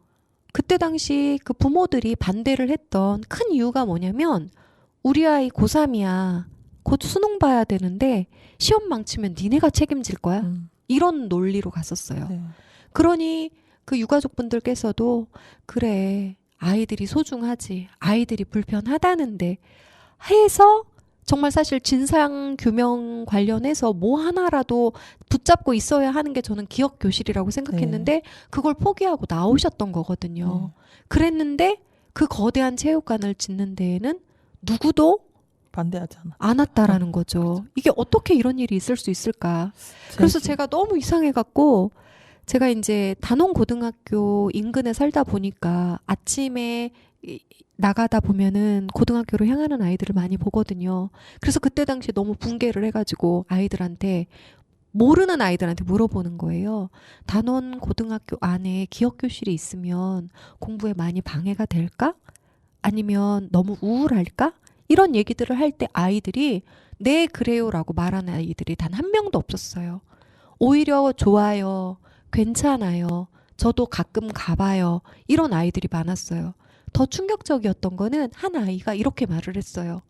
그때 당시 그 부모들이 반대를 했던 큰 이유가 뭐냐면 우리 아이 고3이야. 곧 수능 봐야 되는데 시험 망치면 니네가 책임질 거야. 이런 논리로 갔었어요. 네. 그러니 그 유가족분들께서도 그래 아이들이 소중하지 아이들이 불편하다는데 해서 정말 사실 진상규명 관련해서 뭐 하나라도 붙잡고 있어야 하는 게 저는 기억교실이라고 생각했는데 그걸 포기하고 나오셨던 거거든요. 그랬는데 그 거대한 체육관을 짓는 데에는 누구도 반대하지 않았다라는 거죠. 이게 어떻게 이런 일이 있을 수 있을까? 그래서 제가 너무 이상해갖고 제가 이제 단원고등학교 인근에 살다 보니까 아침에 나가다 보면은 고등학교로 향하는 아이들을 많이 보거든요. 그래서 그때 당시에 너무 붕괴를 해가지고 아이들한테 모르는 아이들한테 물어보는 거예요. 단원고등학교 안에 기억교실이 있으면 공부에 많이 방해가 될까? 아니면 너무 우울할까? 이런 얘기들을 할 때 아이들이 네 그래요라고 말하는 아이들이 단 한 명도 없었어요. 오히려 좋아요. 괜찮아요. 저도 가끔 가봐요. 이런 아이들이 많았어요. 더 충격적이었던 거는 한 아이가 이렇게 말을 했어요.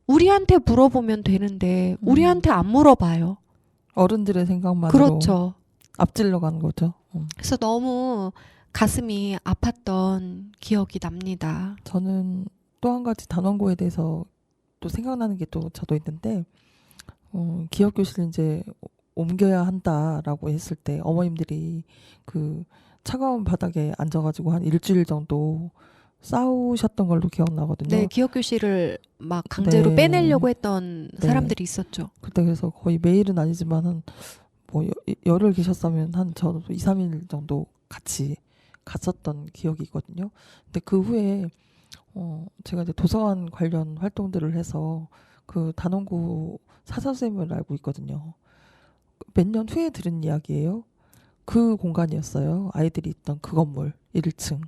우리한테 물어보면 되는데 우리한테 안 물어봐요. 어른들의 생각만으로 그렇죠. 앞질러 가는 거죠. 그래서 너무 가슴이 아팠던 기억이 납니다. 저는 또 한 가지 단원고에 대해서 또 생각나는 게 또 저도 있는데 기억교실 이제 옮겨야 한다라고 했을 때 어머님들이 그 차가운 바닥에 앉아가지고 한 일주일 정도 싸우셨던 걸로 기억나거든요. 네, 기억교실을 막 강제로 네. 빼내려고 했던 네. 사람들이 있었죠. 그때 그래서 거의 매일은 아니지만 한뭐 열흘 계셨다면 한 저도 2, 3일 정도 같이 갔었던 기억이 있거든요. 근데 그 후에 제가 이제 도서관 관련 활동들을 해서 그 단원고 사서쌤을 알고 있거든요. 몇 년 후에 들은 이야기예요. 그 공간이었어요. 아이들이 있던 그 건물 1층.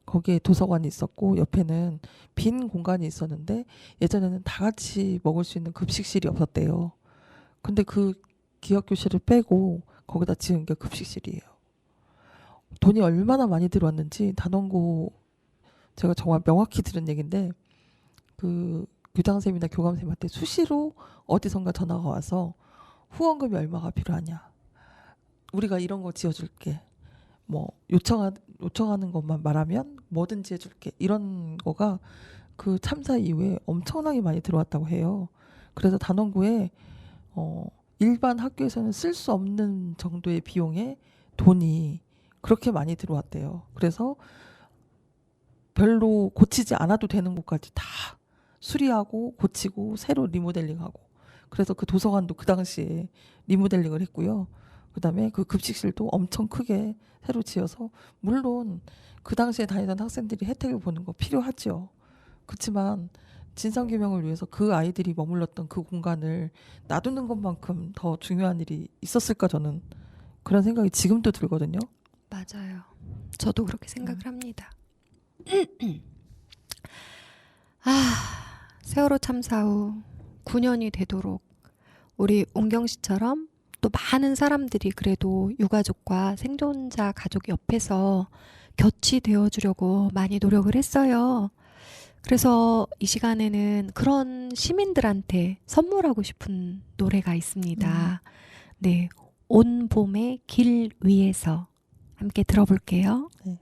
거기에 도서관이 있었고 옆에는 빈 공간이 있었는데 예전에는 다 같이 먹을 수 있는 급식실이 없었대요. 근데 그 기억교실을 빼고 거기다 지은 게 급식실이에요. 돈이 얼마나 많이 들어왔는지 단원고 제가 정말 명확히 들은 얘기인데 그 교장선생님이나 교감선생님한테 수시로 어디선가 전화가 와서 후원금이 얼마가 필요하냐. 우리가 이런 거 지어줄게. 뭐 요청하는 것만 말하면 뭐든지 해줄게. 이런 거가 그 참사 이후에 엄청나게 많이 들어왔다고 해요. 그래서 단원고에 일반 학교에서는 쓸 수 없는 정도의 비용에 돈이 그렇게 많이 들어왔대요. 그래서 별로 고치지 않아도 되는 곳까지 다 수리하고 고치고 새로 리모델링하고 그래서 그 도서관도 그 당시에 리모델링을 했고요. 그다음에 그 급식실도 엄청 크게 새로 지어서 물론 그 당시에 다니던 학생들이 혜택을 보는 거 필요하죠. 그렇지만 진상규명을 위해서 그 아이들이 머물렀던 그 공간을 놔두는 것만큼 더 중요한 일이 있었을까 저는 그런 생각이 지금도 들거든요. 맞아요. 저도 그렇게 생각을 합니다. 세월호 참사 후 9년이 되도록 우리 운경 씨처럼 또 많은 사람들이 그래도 유가족과 생존자 가족 옆에서 곁이 되어주려고 많이 노력을 했어요. 그래서 이 시간에는 그런 시민들한테 선물하고 싶은 노래가 있습니다. 네, 온 봄의 길 위에서 함께 들어볼게요. 네.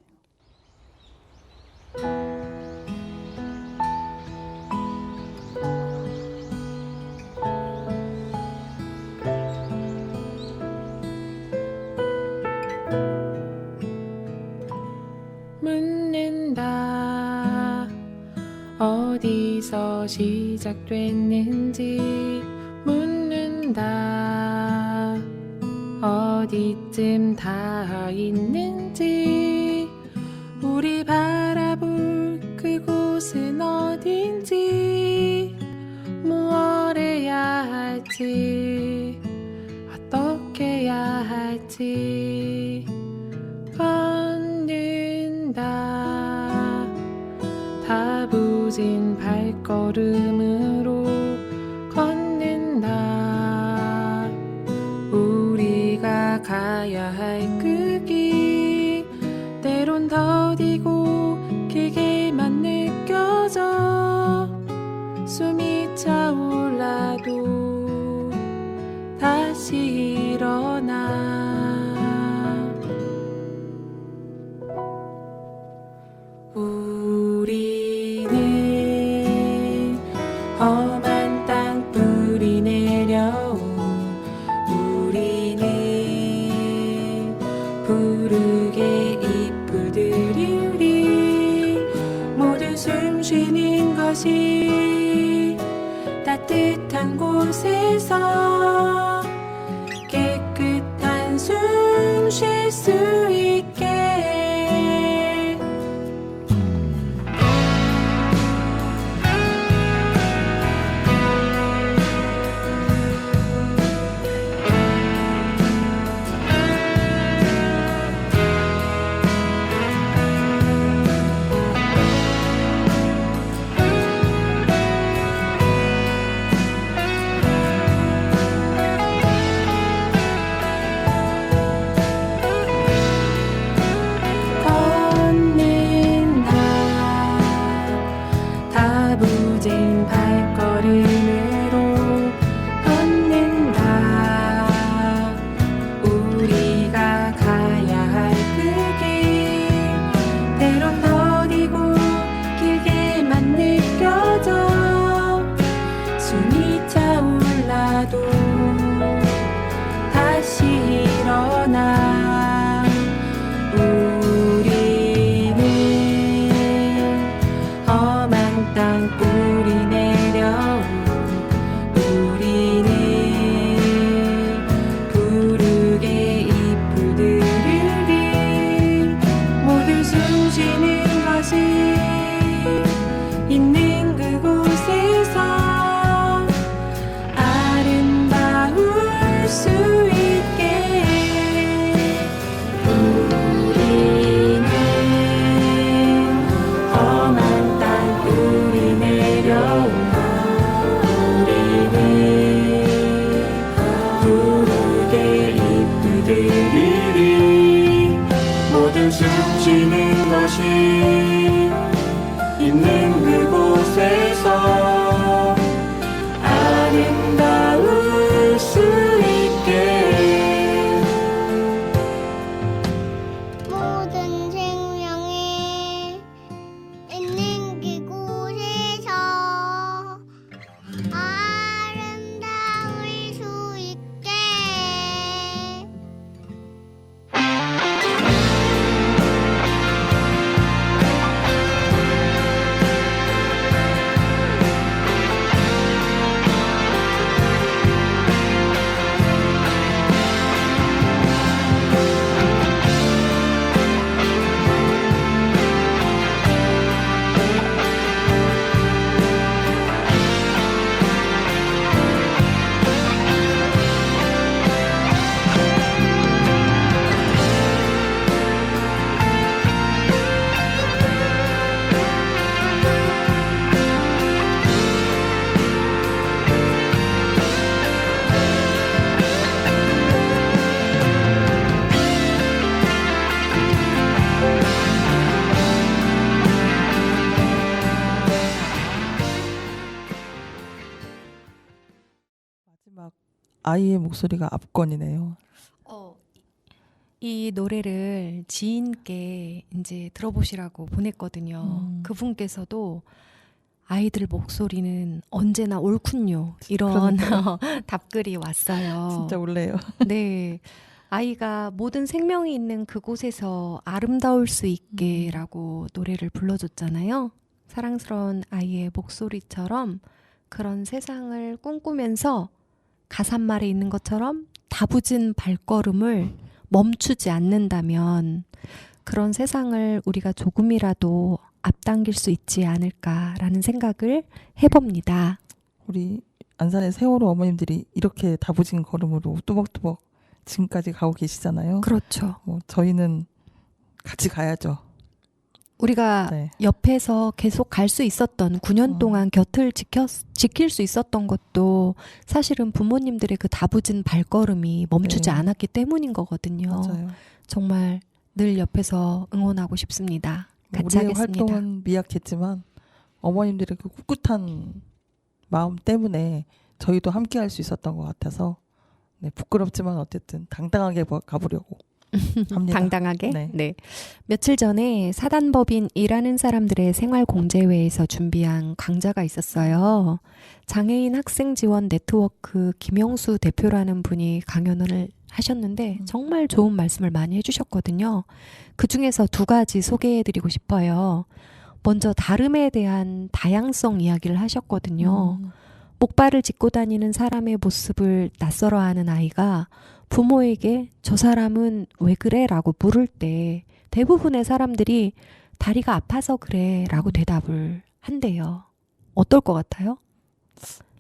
묻는다 어디서 시작됐는지 묻는다 어디쯤 다 있는지 우리 바라볼 그곳은 어딘지 무얼 해야 할지 어떻게 해야 할지 걷는다 다부진 발걸음으로 걷는다 우리가 가야 할 그 길 때론 더디고 길게만 느껴져 숨이 차올라도 다시 일어나 우리는 험한 땅불이 내려온 우리는 푸르게 잎들이 모두 숨쉬는 것이 따뜻한 곳에서 깨끗한 숨 쉴 수 있게 숨쉬는 것이 있는 그곳에서 아름다울 수 있게 모든 생명이 있는 그곳에서 아름다울 수 있게 마지막 아이의 목소리가 압권이네요. 이 노래를 지인께 이제 들어보시라고 보냈거든요. 그분께서도 아이들 목소리는 언제나 옳군요. 이런 답글이 왔어요. 진짜 울래요. 네. 아이가 모든 생명이 있는 그곳에서 아름다울 수 있게 라고 노래를 불러줬잖아요. 사랑스러운 아이의 목소리처럼 그런 세상을 꿈꾸면서 가사말에 있는 것처럼 다부진 발걸음을 멈추지 않는다면 그런 세상을 우리가 조금이라도 앞당길 수 있지 않을까라는 생각을 해봅니다. 우리 안산의 세월호 어머님들이 이렇게 다부진 걸음으로 뚜벅뚜벅 지금까지 가고 계시잖아요. 그렇죠. 뭐 저희는 같이 가야죠. 우리가 네. 옆에서 계속 갈 수 있었던 9년 동안 곁을 지킬 수 있었던 것도 사실은 부모님들의 그 다부진 발걸음이 멈추지 네. 않았기 때문인 거거든요. 맞아요. 정말 늘 옆에서 응원하고 싶습니다. 같이 우리의 하겠습니다. 활동은 미약했지만 어머님들의 그 꿋꿋한 마음 때문에 저희도 함께 할 수 있었던 것 같아서 네, 부끄럽지만 어쨌든 당당하게 가보려고 합니다. 당당하게? 네. 네. 며칠 전에 사단법인 일하는 사람들의 생활공제회에서 준비한 강좌가 있었어요. 장애인 학생 지원 네트워크 김영수 대표라는 분이 강연을 하셨는데 정말 좋은 말씀을 많이 해주셨거든요. 그 중에서 두 가지 소개해드리고 싶어요. 먼저 다름에 대한 다양성 이야기를 하셨거든요. 목발을 짚고 다니는 사람의 모습을 낯설어하는 아이가 부모에게 저 사람은 왜 그래? 라고 물을 때 대부분의 사람들이 다리가 아파서 그래 라고 대답을 한대요. 어떨 것 같아요?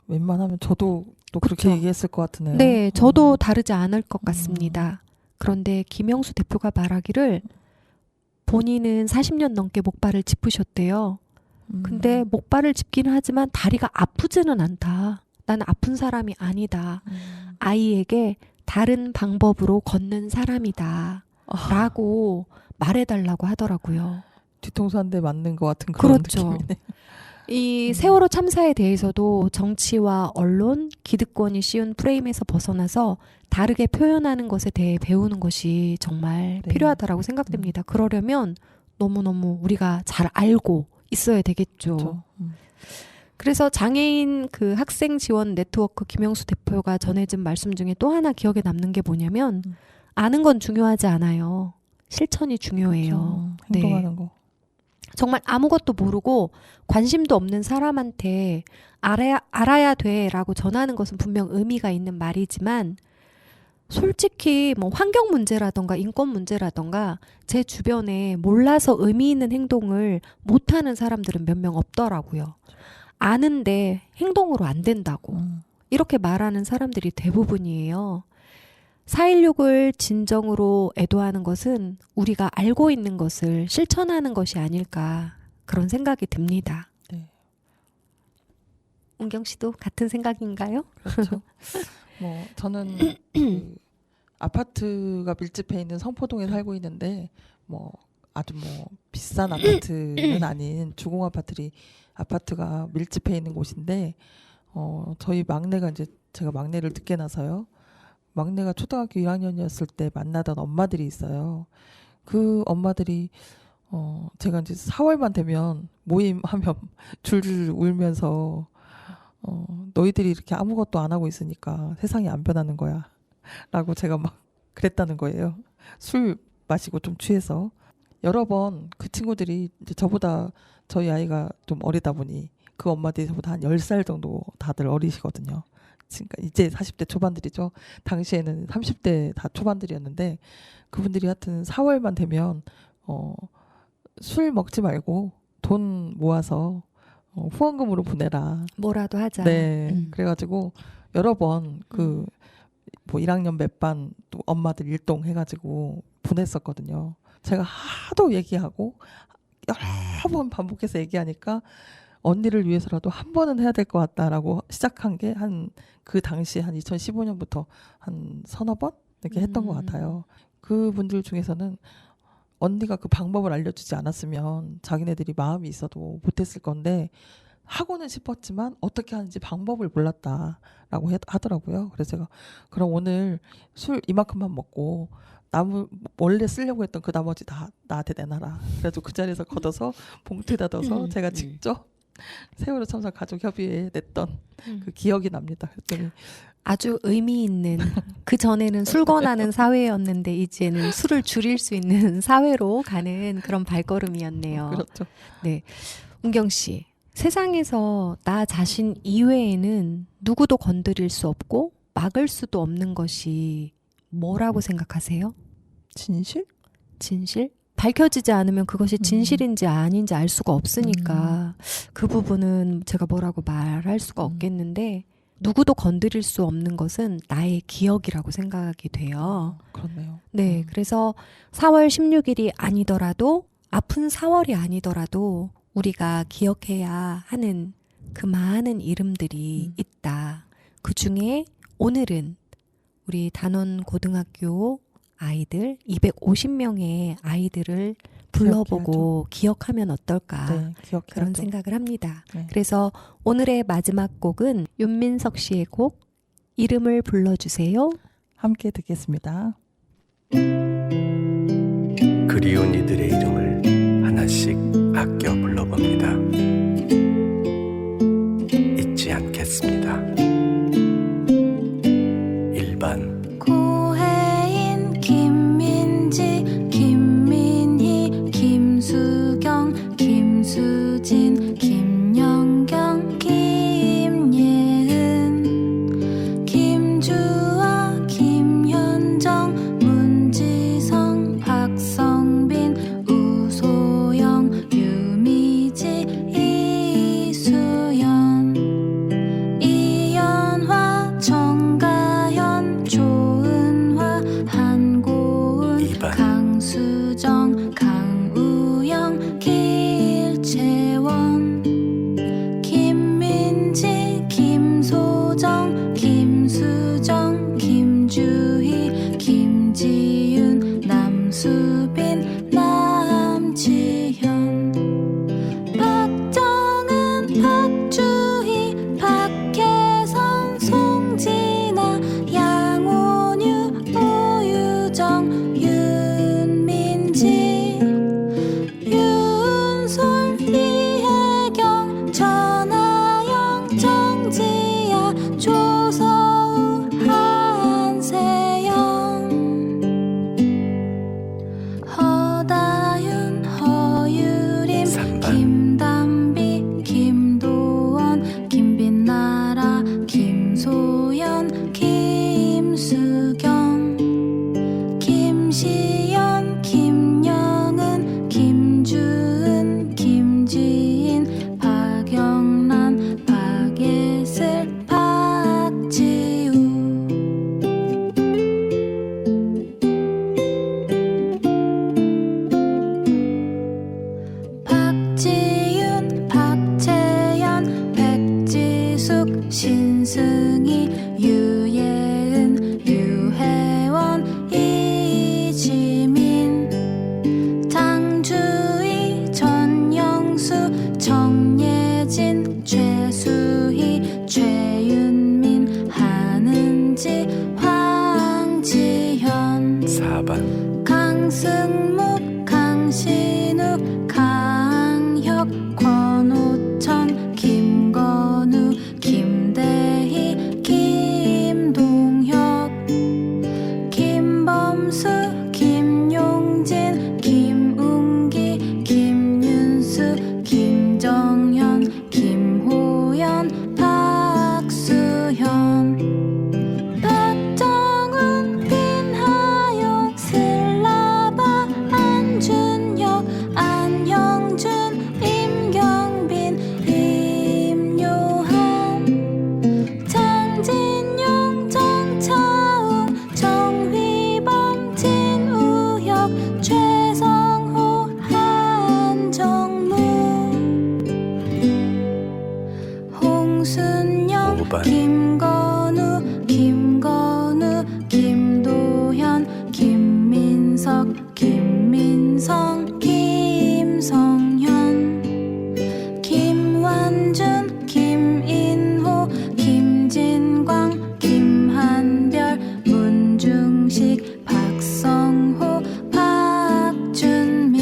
웬만하면 저도 또 그렇게 그쵸? 얘기했을 것 같으네요. 네, 저도 다르지 않을 것 같습니다. 그런데 김영수 대표가 말하기를 본인은 40년 넘게 목발을 짚으셨대요. 근데 목발을 짚기는 하지만 다리가 아프지는 않다. 나는 아픈 사람이 아니다. 아이에게 다른 방법으로 걷는 사람이다. 라고 말해달라고 하더라고요. 뒤통수 한 대 맞는 것 같은 그런 그렇죠. 느낌이네. 이 세월호 참사에 대해서도 정치와 언론, 기득권이 씌운 프레임에서 벗어나서 다르게 표현하는 것에 대해 배우는 것이 정말 네. 필요하다라고 생각됩니다. 그러려면 너무너무 우리가 잘 알고 있어야 되겠죠. 그렇죠. 그래서 장애인 그 학생 지원 네트워크 김영수 대표가 전해진 말씀 중에 또 하나 기억에 남는 게 뭐냐면 아는 건 중요하지 않아요. 실천이 중요해요. 네. 행동하는 거. 정말 아무것도 모르고 관심도 없는 사람한테 알아야 돼라고 전하는 것은 분명 의미가 있는 말이지만 솔직히 뭐 환경 문제라던가 인권 문제라던가 제 주변에 몰라서 의미 있는 행동을 못하는 사람들은 몇 명 없더라고요. 아는데 행동으로 안 된다고 이렇게 말하는 사람들이 대부분이에요. 4.16을 진정으로 애도하는 것은 우리가 알고 있는 것을 실천하는 것이 아닐까 그런 생각이 듭니다. 네. 은경 씨도 같은 생각인가요? 그렇죠. 뭐 저는 그 아파트가 밀집해 있는 성포동에 살고 있는데 뭐 아주 뭐 비싼 아파트는 아닌 주공 아파트가 밀집해 있는 곳인데 저희 막내가 이제 제가 막내를 늦게 낳아서요. 막내가 초등학교 1학년이었을 때 만나던 엄마들이 있어요. 그 엄마들이 제가 이제 4월만 되면 모임하면 줄줄 울면서 너희들이 이렇게 아무것도 안 하고 있으니까 세상이 안 변하는 거야 라고 제가 막 그랬다는 거예요. 술 마시고 좀 취해서 여러 번 그 친구들이 이제 저희 아이가 좀 어리다 보니 그 엄마들이 저보다 한 10살 정도 다들 어리시거든요. 그러니까 이제 40대 초반들이죠. 당시에는 30대 다 초반들이었는데 그분들이 하여튼 4월만 되면 술 먹지 말고 돈 모아서 후원금으로 보내라. 뭐라도 하자. 네. 그래가지고 여러 번 뭐 1학년 몇 반 또 엄마들 일동 해가지고 보냈었거든요. 제가 하도 얘기하고 여러 번 반복해서 얘기하니까 언니를 위해서라도 한 번은 해야 될 것 같다라고 시작한 게 그 당시에 한 2015년부터 한 서너 번 이렇게 했던 것 같아요. 그분들 중에서는 언니가 그 방법을 알려주지 않았으면 자기네들이 마음이 있어도 못했을 건데 하고는 싶었지만 어떻게 하는지 방법을 몰랐다라고 하더라고요. 그래서 제가 그럼 오늘 술 이만큼만 먹고 원래 쓰려고 했던 그 나머지 다 나한테 내놔라. 그래서 그 자리에서 걷어서 봉투에다 넣어서 제가 직접 세월호 참사 가족협의회에 냈던 그 기억이 납니다. 그랬더니 아주 의미 있는 그 전에는 술 권하는 사회였는데 이제는 술을 줄일 수 있는 사회로 가는 그런 발걸음이었네요. 그렇죠. 네, 은경 씨, 세상에서 나 자신 이외에는 누구도 건드릴 수 없고 막을 수도 없는 것이 뭐라고 생각하세요? 진실? 진실? 밝혀지지 않으면 그것이 진실인지 아닌지 알 수가 없으니까 그 부분은 제가 뭐라고 말할 수가 없겠는데 누구도 건드릴 수 없는 것은 나의 기억이라고 생각이 돼요. 그렇네요. 네, 그래서 4월 16일이 아니더라도 아픈 4월이 아니더라도 우리가 기억해야 하는 그 많은 이름들이 있다. 그 중에 오늘은 우리 단원 고등학교 아이들 250명의 아이들을 불러보고 기억하면 어떨까 네, 기억해야죠. 그런 생각을 합니다. 네. 그래서 오늘의 마지막 곡은 윤민석 씨의 곡 이름을 불러주세요. 함께 듣겠습니다. 그리운 이들의 이름을 하나씩 아껴 불러봅니다. 잊지 않겠습니다. 1번 고혜인, 김민지, 김민희, 김수경, 김수진, 김영경, 김예은, 김주아, 김현정, 문지성, 박성빈, 우소영, 유미지, 정예진 최수희 최윤민 한은지 황지현 4번 강승묵 강신욱 강혁 권오천 김건우 김대희 김동혁 김범수 김용진 김웅기 김윤수 김정현 김호연 박수현 박정은 빈하용 슬라바 안준혁 안형준 임경빈 임요한 장진용 정차웅 정휘범 진우혁 최성호 한정무 홍순영 5번 김건우 김건우 김도현 김민석 김민성 김성현 김완준 김인호 김진광 김한별 문중식 박성호 박준민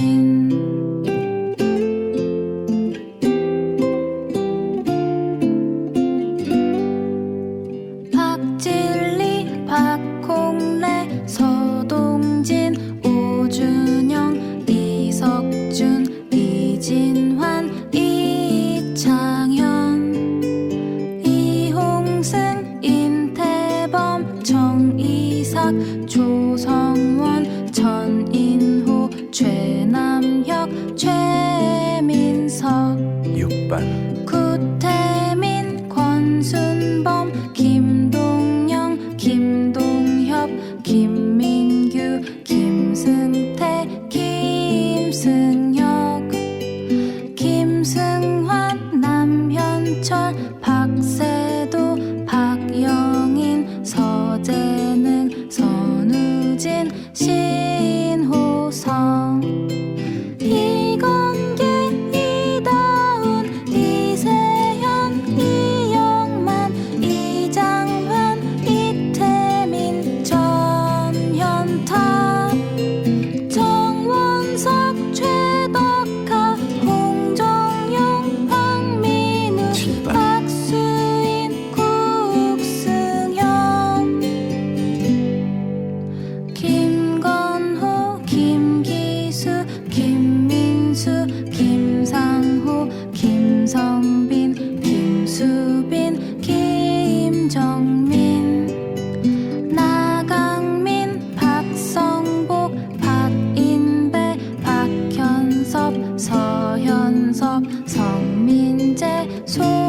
박진리 박홍래 서동진 오준영 이석준 이진환 이창현 이홍승 인태범 정이삭 조성원 전인호 최남혁 최민석 6번 구태민 권순범 김동영 김동협 김민규 김승태 김승혁 김승환 남현철 박세도 박영인 서재능 선우진 신호성 이건기 이다운 이세현 이영만 이장환 이태민 전현탁 정원석 최덕하 홍정용 황민우 7번 박수인 국승현 김건호 김기수 김민수 김상호 김성빈 김수빈 김정민 나강민 박성복 박인배 박현섭 서현섭 성민재 소